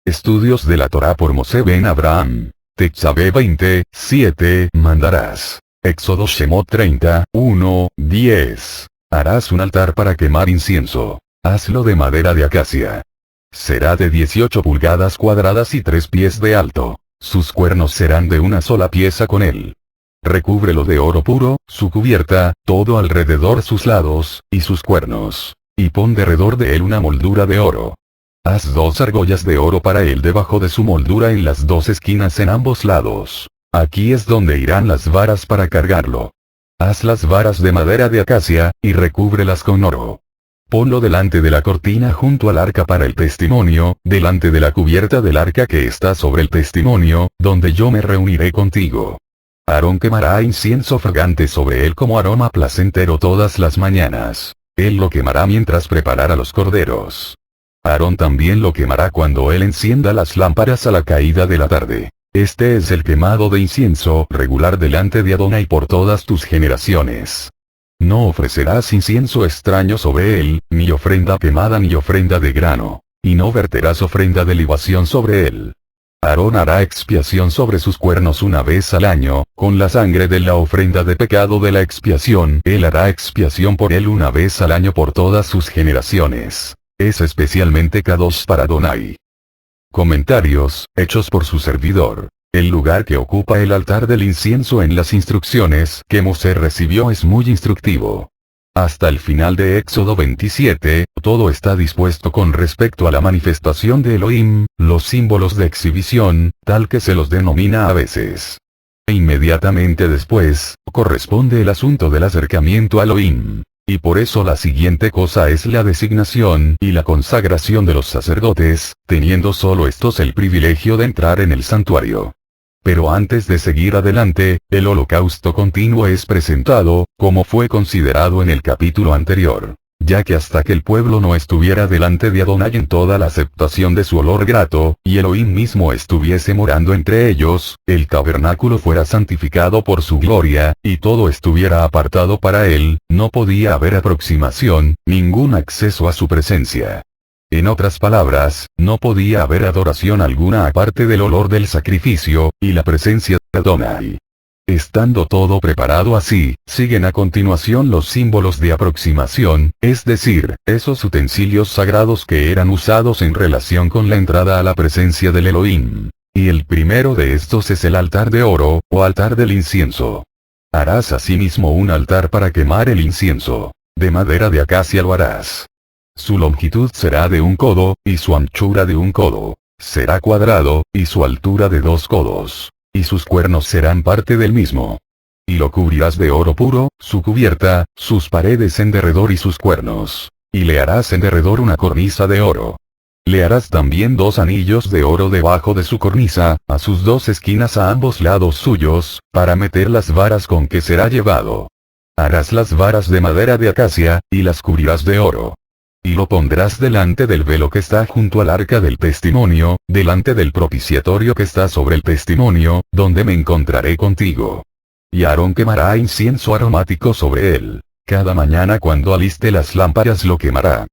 Estudios de la Torá por Moshe ben Abraham. Tetzaveh 20, 7, mandarás. Éxodo Shemot 30, 1, 10. Harás un altar para quemar incienso. Hazlo de madera de acacia. Será de 18 pulgadas cuadradas y 3 pies de alto. Sus cuernos serán de una sola pieza con él. Recúbrelo de oro puro, su cubierta, todo alrededor sus lados, y sus cuernos. Y pon derredor de él una moldura de oro. Haz 2 argollas de oro para él debajo de su moldura en las 2 esquinas en ambos lados. Aquí es donde irán las varas para cargarlo. Haz las varas de madera de acacia, y recúbrelas con oro. Ponlo delante de la cortina junto al arca para el testimonio, delante de la cubierta del arca que está sobre el testimonio, donde yo me reuniré contigo. Aarón quemará incienso fragante sobre él como aroma placentero todas las mañanas. Él lo quemará mientras preparara los corderos. Aarón también lo quemará cuando él encienda las lámparas a la caída de la tarde. Este es el quemado de incienso regular delante de Adonai por todas tus generaciones. No ofrecerás incienso extraño sobre él, ni ofrenda quemada ni ofrenda de grano, y no verterás ofrenda de libación sobre él. Aarón hará expiación sobre sus cuernos una vez al año, con la sangre de la ofrenda de pecado de la expiación. Él hará expiación por él una vez al año por todas sus generaciones. Es especialmente Kadosh para Adonai. Comentarios, hechos por su servidor. El lugar que ocupa el altar del incienso en las instrucciones que Moshe recibió es muy instructivo. Hasta el final de Éxodo 27, todo está dispuesto con respecto a la manifestación de Elohim, los símbolos de exhibición, tal que se los denomina a veces. E inmediatamente después, corresponde el asunto del acercamiento a Elohim. Y por eso la siguiente cosa es la designación y la consagración de los sacerdotes, teniendo solo estos el privilegio de entrar en el santuario. Pero antes de seguir adelante, el holocausto continuo es presentado, como fue considerado en el capítulo anterior. Ya que hasta que el pueblo no estuviera delante de Adonai en toda la aceptación de su olor grato, y Elohim mismo estuviese morando entre ellos, el tabernáculo fuera santificado por su gloria, y todo estuviera apartado para él, no podía haber aproximación, ningún acceso a su presencia. En otras palabras, no podía haber adoración alguna aparte del olor del sacrificio, y la presencia de Adonai. Estando todo preparado así, siguen a continuación los símbolos de aproximación, es decir, esos utensilios sagrados que eran usados en relación con la entrada a la presencia del Elohim. Y el primero de estos es el altar de oro, o altar del incienso. Harás asimismo un altar para quemar el incienso. De madera de acacia lo harás. Su longitud será de 1 codo, y su anchura de 1 codo. Será cuadrado, y su altura de 2 codos. Y sus cuernos serán parte del mismo. Y lo cubrirás de oro puro, su cubierta, sus paredes en derredor y sus cuernos. Y le harás en derredor una cornisa de oro. Le harás también 2 anillos de oro debajo de su cornisa, a sus 2 esquinas a ambos lados suyos, para meter las varas con que será llevado. Harás las varas de madera de acacia, y las cubrirás de oro. Y lo pondrás delante del velo que está junto al arca del testimonio, delante del propiciatorio que está sobre el testimonio, donde me encontraré contigo. Y Aarón quemará incienso aromático sobre él. Cada mañana cuando aliste las lámparas lo quemará.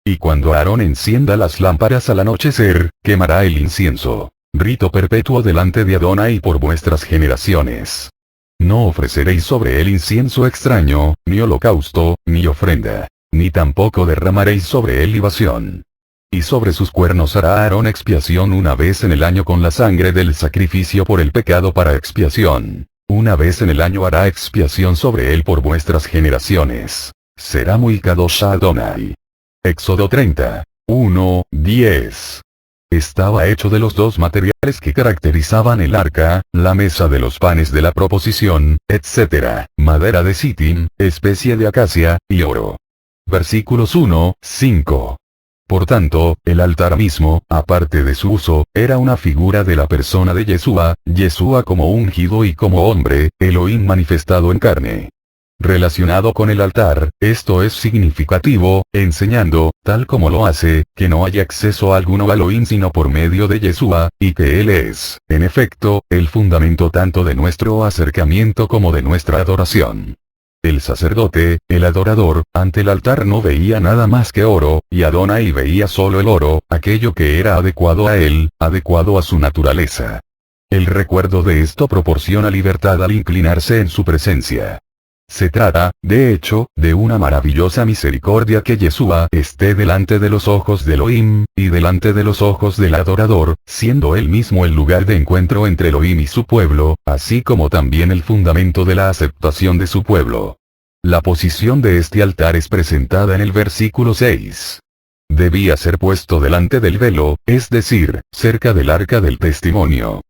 Y cuando Aarón encienda las lámparas al anochecer, quemará el incienso. Rito perpetuo delante de Adonai por vuestras generaciones. No ofreceréis sobre él incienso extraño, ni holocausto, ni ofrenda. Ni tampoco derramaréis sobre él libación. Y sobre sus cuernos hará Aarón expiación una vez en el año con la sangre del sacrificio por el pecado para expiación. Una vez en el año hará expiación sobre él por vuestras generaciones. Será muy kadosh a Adonai. Éxodo 30, 1, 10. Estaba hecho de los 2 materiales que caracterizaban el arca, la mesa de los panes de la proposición, etc., madera de sitim, especie de acacia, y oro. Versículos 1, 5. Por tanto, el altar mismo, aparte de su uso, era una figura de la persona de Yeshua como ungido y como hombre, Elohim manifestado en carne. Relacionado con el altar, esto es significativo, enseñando, tal como lo hace, que no hay acceso alguno a Elohim sino por medio de Yeshua, y que Él es, en efecto, el fundamento tanto de nuestro acercamiento como de nuestra adoración. El sacerdote, el adorador, ante el altar no veía nada más que oro, y Adonai veía solo el oro, aquello que era adecuado a él, adecuado a su naturaleza. El recuerdo de esto proporciona libertad al inclinarse en su presencia. Se trata, de hecho, de una maravillosa misericordia que Yeshua esté delante de los ojos de Elohim, y delante de los ojos del adorador, siendo él mismo el lugar de encuentro entre Elohim y su pueblo, así como también el fundamento de la aceptación de su pueblo. La posición de este altar es presentada en el versículo 6. Debía ser puesto delante del velo, es decir, cerca del arca del testimonio.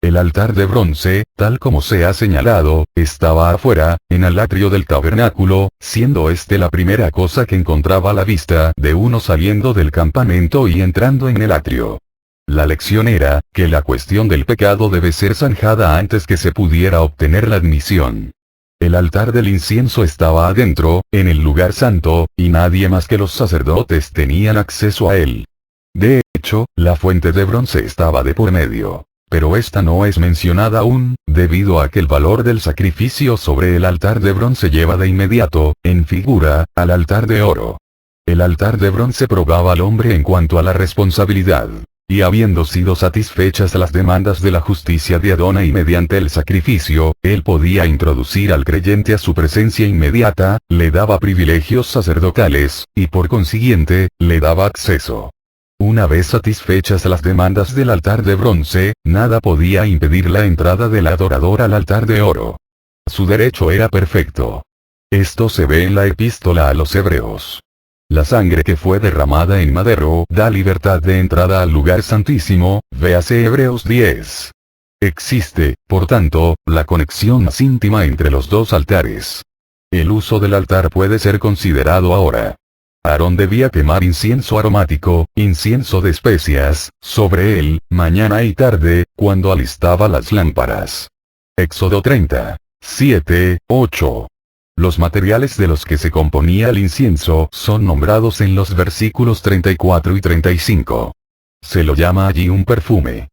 El altar de bronce, tal como se ha señalado, estaba afuera, en el atrio del tabernáculo, siendo este la primera cosa que encontraba a la vista de uno saliendo del campamento y entrando en el atrio. La lección era, que la cuestión del pecado debe ser zanjada antes que se pudiera obtener la admisión. El altar del incienso estaba adentro, en el lugar santo, y nadie más que los sacerdotes tenían acceso a él. De hecho, la fuente de bronce estaba de por medio. Pero esta no es mencionada aún, debido a que el valor del sacrificio sobre el altar de bronce lleva de inmediato, en figura, al altar de oro. El altar de bronce probaba al hombre en cuanto a la responsabilidad. Y habiendo sido satisfechas las demandas de la justicia de Adonai mediante el sacrificio, él podía introducir al creyente a su presencia inmediata, le daba privilegios sacerdotales, y por consiguiente, le daba acceso. Una vez satisfechas las demandas del altar de bronce, nada podía impedir la entrada del adorador al altar de oro. Su derecho era perfecto. Esto se ve en la epístola a los Hebreos. La sangre que fue derramada en madero da libertad de entrada al lugar santísimo, véase Hebreos 10. Existe, por tanto, la conexión más íntima entre los dos altares. El uso del altar puede ser considerado ahora. Aarón debía quemar incienso aromático, incienso de especias, sobre él, mañana y tarde, cuando alistaba las lámparas. Éxodo 30, 7, 8. Los materiales de los que se componía el incienso son nombrados en los versículos 34 y 35. Se lo llama allí un perfume.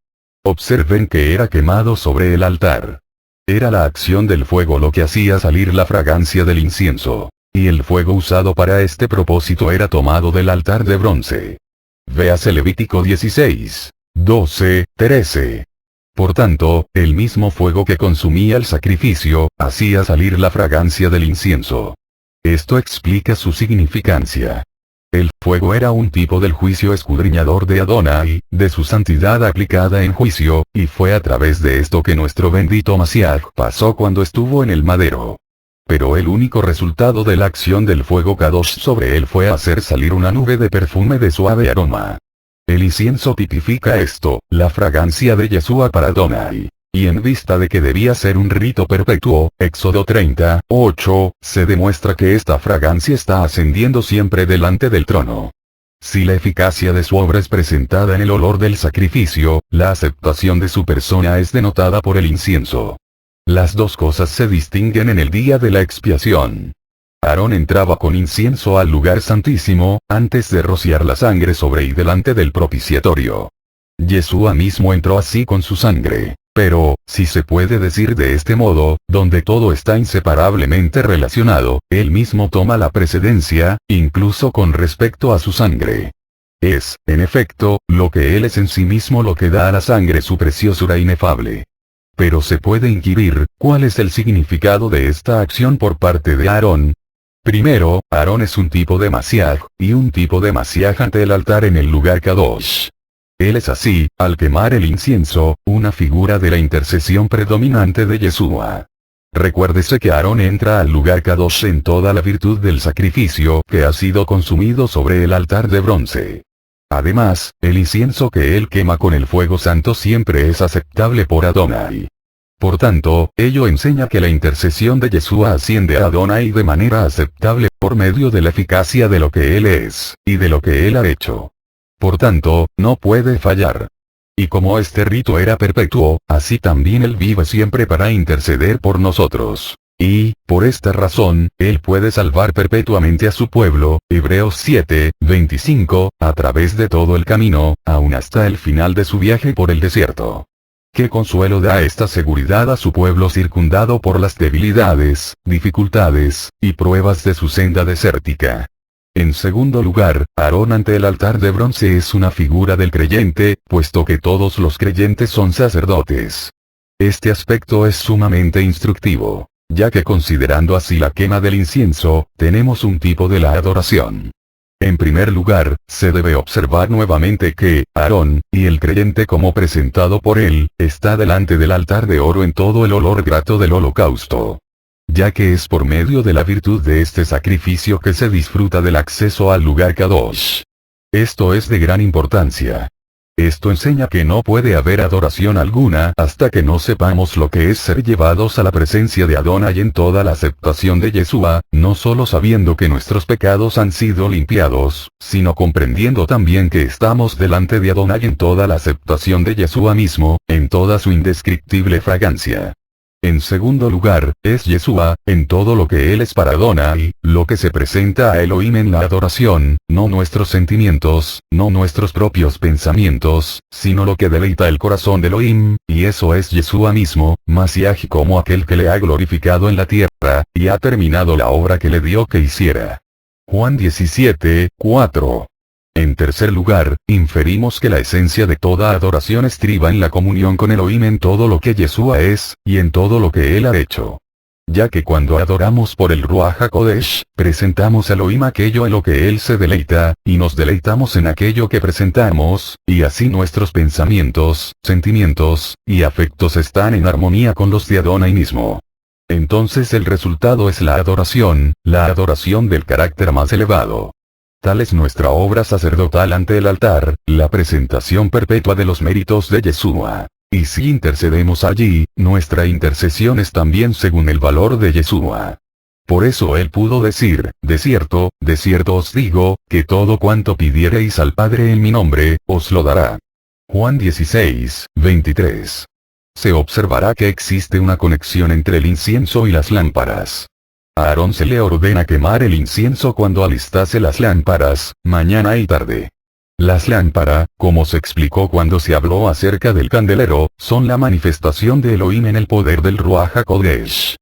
Observen que era quemado sobre el altar. Era la acción del fuego lo que hacía salir la fragancia del incienso. Y el fuego usado para este propósito era tomado del altar de bronce. Véase Levítico 16, 12, 13. Por tanto, el mismo fuego que consumía el sacrificio, hacía salir la fragancia del incienso. Esto explica su significancia. El fuego era un tipo del juicio escudriñador de Adonai, de su santidad aplicada en juicio, y fue a través de esto que nuestro bendito Mashiach pasó cuando estuvo en el madero. Pero el único resultado de la acción del fuego Kadosh sobre él fue hacer salir una nube de perfume de suave aroma. El incienso tipifica esto, la fragancia de Yeshua para Adonai. Y en vista de que debía ser un rito perpetuo, Éxodo 30, 8, se demuestra que esta fragancia está ascendiendo siempre delante del trono. Si la eficacia de su obra es presentada en el olor del sacrificio, la aceptación de su persona es denotada por el incienso. Las dos cosas se distinguen en el día de la expiación. Aarón entraba con incienso al lugar santísimo, antes de rociar la sangre sobre y delante del propiciatorio. Yeshua mismo entró así con su sangre. Pero, si se puede decir de este modo, donde todo está inseparablemente relacionado, él mismo toma la precedencia, incluso con respecto a su sangre. Es, en efecto, lo que él es en sí mismo lo que da a la sangre su preciosura inefable. Pero se puede inquirir, ¿cuál es el significado de esta acción por parte de Aarón? Primero, Aarón es un tipo de Mashiach, y un tipo de Mashiach ante el altar en el lugar Kadosh. Él es así, al quemar el incienso, una figura de la intercesión predominante de Yeshua. Recuérdese que Aarón entra al lugar Kadosh en toda la virtud del sacrificio que ha sido consumido sobre el altar de bronce. Además, el incienso que él quema con el fuego santo siempre es aceptable por Adonai. Por tanto, ello enseña que la intercesión de Yeshua asciende a Adonai de manera aceptable por medio de la eficacia de lo que él es, y de lo que él ha hecho. Por tanto, no puede fallar. Y como este rito era perpetuo, así también él vive siempre para interceder por nosotros. Y, por esta razón, él puede salvar perpetuamente a su pueblo, Hebreos 7, 25, a través de todo el camino, aun hasta el final de su viaje por el desierto. ¿Qué consuelo da esta seguridad a su pueblo circundado por las debilidades, dificultades, y pruebas de su senda desértica? En segundo lugar, Aarón ante el altar de bronce es una figura del creyente, puesto que todos los creyentes son sacerdotes. Este aspecto es sumamente instructivo, ya que considerando así la quema del incienso, tenemos un tipo de la adoración. En primer lugar, se debe observar nuevamente que, Aarón, y el creyente como presentado por él, está delante del altar de oro en todo el olor grato del holocausto. Ya que es por medio de la virtud de este sacrificio que se disfruta del acceso al lugar Kadosh. Esto es de gran importancia. Esto enseña que no puede haber adoración alguna hasta que no sepamos lo que es ser llevados a la presencia de Adonai en toda la aceptación de Yeshua, no solo sabiendo que nuestros pecados han sido limpiados, sino comprendiendo también que estamos delante de Adonai en toda la aceptación de Yeshua mismo, en toda su indescriptible fragancia. En segundo lugar, es Yeshua, en todo lo que él es para Adonai, lo que se presenta a Elohim en la adoración, no nuestros sentimientos, no nuestros propios pensamientos, sino lo que deleita el corazón de Elohim, y eso es Yeshua mismo, Masiaj como aquel que le ha glorificado en la tierra, y ha terminado la obra que le dio que hiciera. Juan 17:4. En tercer lugar, inferimos que la esencia de toda adoración estriba en la comunión con Elohim en todo lo que Yeshua es, y en todo lo que él ha hecho. Ya que cuando adoramos por el Ruach HaKodesh, presentamos a Elohim aquello en lo que él se deleita, y nos deleitamos en aquello que presentamos, y así nuestros pensamientos, sentimientos, y afectos están en armonía con los de Adonai mismo. Entonces el resultado es la adoración del carácter más elevado. Tal es nuestra obra sacerdotal ante el altar, la presentación perpetua de los méritos de Yeshua. Y si intercedemos allí, nuestra intercesión es también según el valor de Yeshua. Por eso él pudo decir, de cierto os digo, que todo cuanto pidiereis al Padre en mi nombre, os lo dará. Juan 16:23. Se observará que existe una conexión entre el incienso y las lámparas. A Aarón se le ordena quemar el incienso cuando alistase las lámparas, mañana y tarde. Las lámparas, como se explicó cuando se habló acerca del candelero, son la manifestación de Elohim en el poder del Ruach HaKodesh.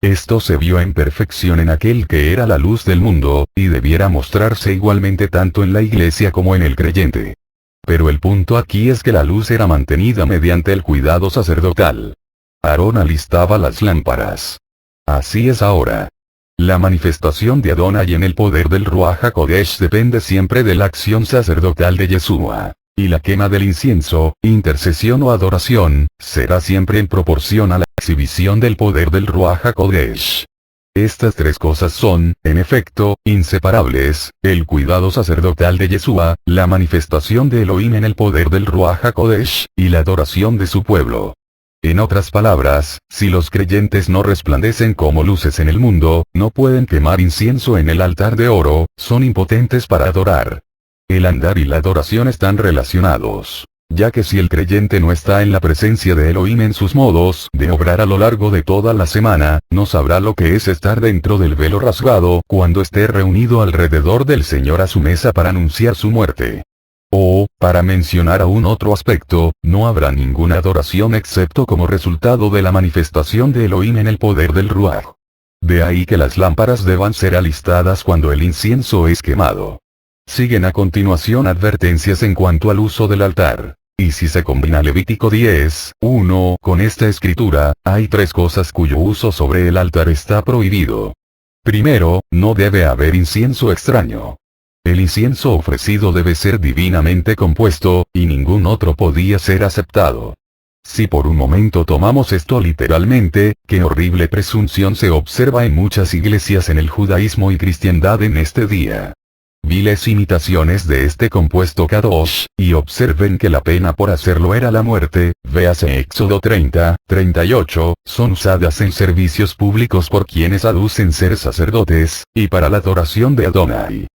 Esto se vio en perfección en aquel que era la luz del mundo, y debiera mostrarse igualmente tanto en la iglesia como en el creyente. Pero el punto aquí es que la luz era mantenida mediante el cuidado sacerdotal. Aarón alistaba las lámparas. Así es ahora. La manifestación de Adonai en el poder del Ruach HaKodesh depende siempre de la acción sacerdotal de Yeshua, y la quema del incienso, intercesión o adoración, será siempre en proporción a la exhibición del poder del Ruach HaKodesh. Estas tres cosas son, en efecto, inseparables: el cuidado sacerdotal de Yeshua, la manifestación de Elohim en el poder del Ruach HaKodesh, y la adoración de su pueblo. En otras palabras, si los creyentes no resplandecen como luces en el mundo, no pueden quemar incienso en el altar de oro, son impotentes para adorar. El andar y la adoración están relacionados, ya que si el creyente no está en la presencia de Elohim en sus modos de obrar a lo largo de toda la semana, no sabrá lo que es estar dentro del velo rasgado cuando esté reunido alrededor del Señor a su mesa para anunciar su muerte. O, para mencionar aún otro aspecto, no habrá ninguna adoración excepto como resultado de la manifestación de Elohim en el poder del Ruach. De ahí que las lámparas deban ser alistadas cuando el incienso es quemado. Siguen a continuación advertencias en cuanto al uso del altar. Y si se combina Levítico 10:1 con esta escritura, hay tres cosas cuyo uso sobre el altar está prohibido. Primero, no debe haber incienso extraño. El incienso ofrecido debe ser divinamente compuesto, y ningún otro podía ser aceptado. Si por un momento tomamos esto literalmente, qué horrible presunción se observa en muchas iglesias en el judaísmo y cristiandad en este día. Viles imitaciones de este compuesto Kadosh, y observen que la pena por hacerlo era la muerte, véase Éxodo 30:38, son usadas en servicios públicos por quienes aducen ser sacerdotes, y para la adoración de Adonai.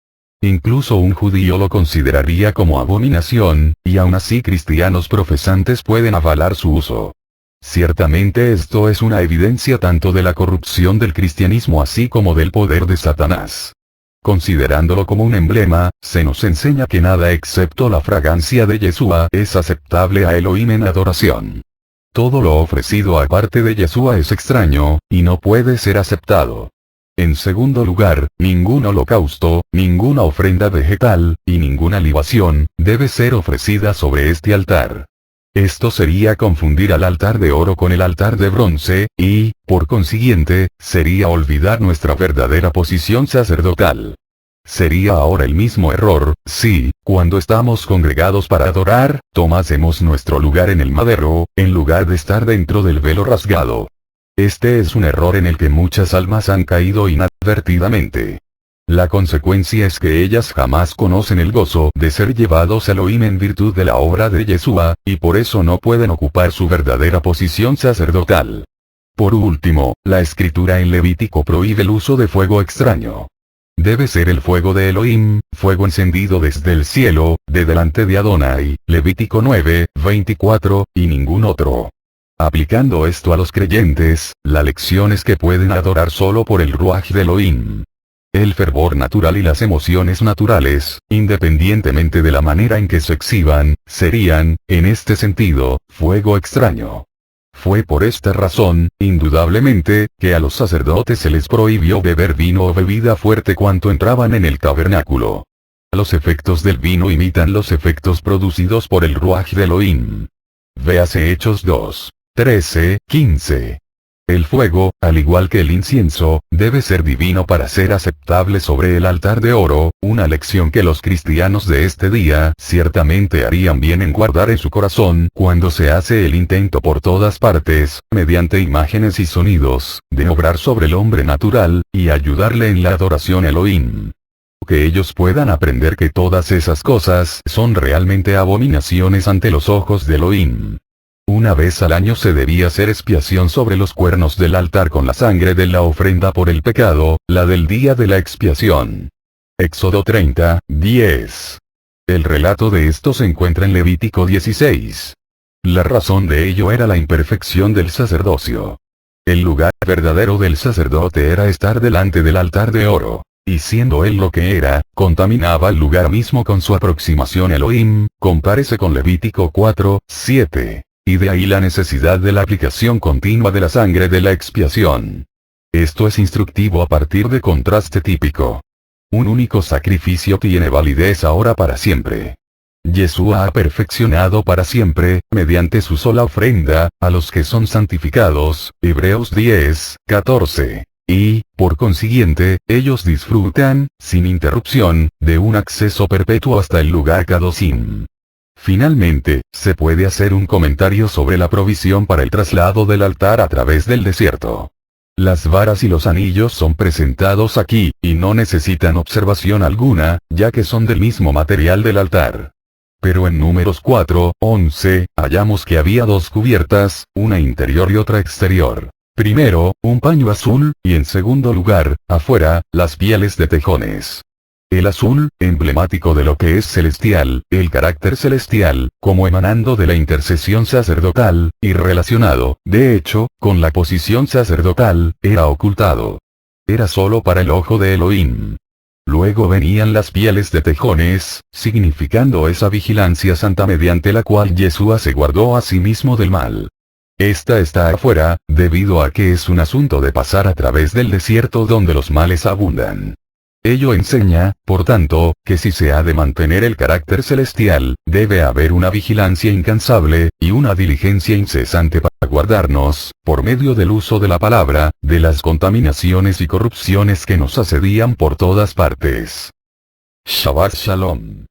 Incluso un judío lo consideraría como abominación, y aún así cristianos profesantes pueden avalar su uso. Ciertamente esto es una evidencia tanto de la corrupción del cristianismo así como del poder de Satanás. Considerándolo como un emblema, se nos enseña que nada excepto la fragancia de Yeshua es aceptable a Elohim en adoración. Todo lo ofrecido aparte de Yeshua es extraño, y no puede ser aceptado. En segundo lugar, ningún holocausto, ninguna ofrenda vegetal, y ninguna libación, debe ser ofrecida sobre este altar. Esto sería confundir al altar de oro con el altar de bronce, y, por consiguiente, sería olvidar nuestra verdadera posición sacerdotal. Sería ahora el mismo error, si, cuando estamos congregados para adorar, tomásemos nuestro lugar en el madero, en lugar de estar dentro del velo rasgado. Este es un error en el que muchas almas han caído inadvertidamente. La consecuencia es que ellas jamás conocen el gozo de ser llevados a Elohim en virtud de la obra de Yeshua, y por eso no pueden ocupar su verdadera posición sacerdotal. Por último, la escritura en Levítico prohíbe el uso de fuego extraño. Debe ser el fuego de Elohim, fuego encendido desde el cielo, de delante de Adonai, Levítico 9:24, y ningún otro. Aplicando esto a los creyentes, la lección es que pueden adorar solo por el Ruach de Elohim. El fervor natural y las emociones naturales, independientemente de la manera en que se exhiban, serían, en este sentido, fuego extraño. Fue por esta razón, indudablemente, que a los sacerdotes se les prohibió beber vino o bebida fuerte cuando entraban en el tabernáculo. Los efectos del vino imitan los efectos producidos por el Ruach de Elohim. Véase Hechos 2:13-15. El fuego, al igual que el incienso, debe ser divino para ser aceptable sobre el altar de oro, una lección que los cristianos de este día ciertamente harían bien en guardar en su corazón cuando se hace el intento por todas partes, mediante imágenes y sonidos, de obrar sobre el hombre natural, y ayudarle en la adoración a Elohim. Que ellos puedan aprender que todas esas cosas son realmente abominaciones ante los ojos de Elohim. Una vez al año se debía hacer expiación sobre los cuernos del altar con la sangre de la ofrenda por el pecado, la del día de la expiación. Éxodo 30:10. El relato de esto se encuentra en Levítico 16. La razón de ello era la imperfección del sacerdocio. El lugar verdadero del sacerdote era estar delante del altar de oro, y siendo él lo que era, contaminaba el lugar mismo con su aproximación a Elohim, compárese con Levítico 4:7. Y de ahí la necesidad de la aplicación continua de la sangre de la expiación. Esto es instructivo a partir de contraste típico. Un único sacrificio tiene validez ahora para siempre. Yeshua ha perfeccionado para siempre, mediante su sola ofrenda, a los que son santificados, Hebreos 10:14. Y, por consiguiente, ellos disfrutan, sin interrupción, de un acceso perpetuo hasta el lugar Kadoshim. Finalmente, se puede hacer un comentario sobre la provisión para el traslado del altar a través del desierto. Las varas y los anillos son presentados aquí, y no necesitan observación alguna, ya que son del mismo material del altar. Pero en Números 4:11, hallamos que había dos cubiertas, una interior y otra exterior. Primero, un paño azul, y en segundo lugar, afuera, las pieles de tejones. El azul, emblemático de lo que es celestial, el carácter celestial, como emanando de la intercesión sacerdotal, y relacionado, de hecho, con la posición sacerdotal, era ocultado. Era solo para el ojo de Elohim. Luego venían las pieles de tejones, significando esa vigilancia santa mediante la cual Yeshua se guardó a sí mismo del mal. Esta está afuera, debido a que es un asunto de pasar a través del desierto donde los males abundan. Ello enseña, por tanto, que si se ha de mantener el carácter celestial, debe haber una vigilancia incansable, y una diligencia incesante para guardarnos, por medio del uso de la palabra, de las contaminaciones y corrupciones que nos asedían por todas partes. Shabbat Shalom.